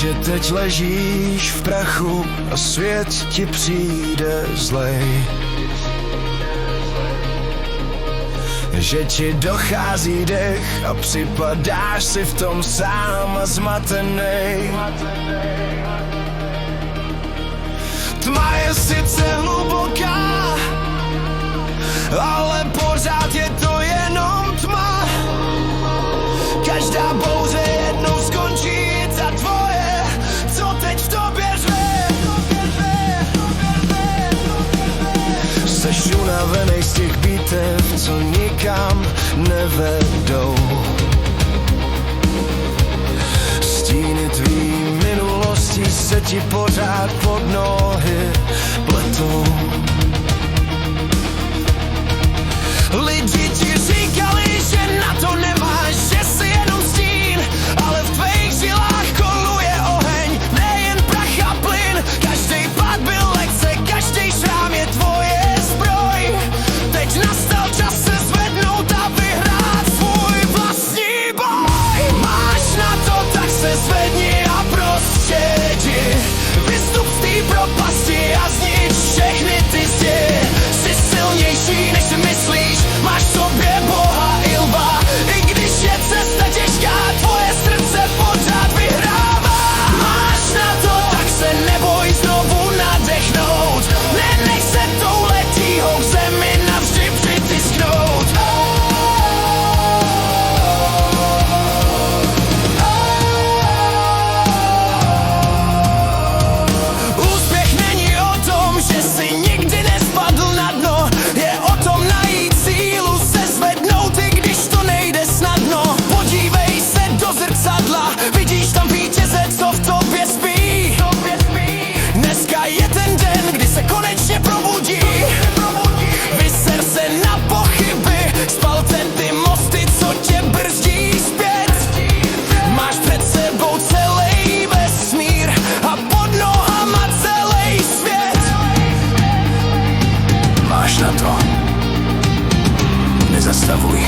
že teď ležíš v prachu a svět ti přijde zlej. Že ti dochází dech a připadáš si v tom sám a zmatenej. Tma je sice hluboká, ale pořád je to jenom tma. Každá bouře jednou skončí, ta tvoje, co teď v tobě řve. Seš unavenej z těch bitev, co nikam nevedou. Stíny tvý minulosti se ti pořád pod nohy pletou. Lidi ti říkali, že na to nemáš, že jsi jenom stín, ale v tvých žilách koluje oheň, nejen prach a plyn. Každý pád byl lekce, každý šrám je tvoje zbroj. Teď nastal čas se zvednout a vyhrát svůj vlastní boj. Máš na to, tak se zvedni a prostě jdi. Vystup z té propasti a znič všechny ty zdi. Jsi silnější, než si myslíš, máš v sobě Boha i lva. I když je cesta těžká, tvoje srdce pořád vyhrává. Máš na to, tak se neboj znovu nadechnout. Nenech se touletýho k zemi navždy přitisknout. Úspěch není o tom, že si nikdy nespadl na dno. Je o tom najít sílu se zvednout, i když to nejde snadno. Podívej se do zrcadla, vidíš tam vítěze, co v tobě spí. Dneska je ten den, kdy se konečně probudí. Vyser se na pochyby, spalte ty mosty, co tě brzdí zpět. Máš před sebou celý vesmír a pod nohama celý svět. Máš na to, nezastavuj.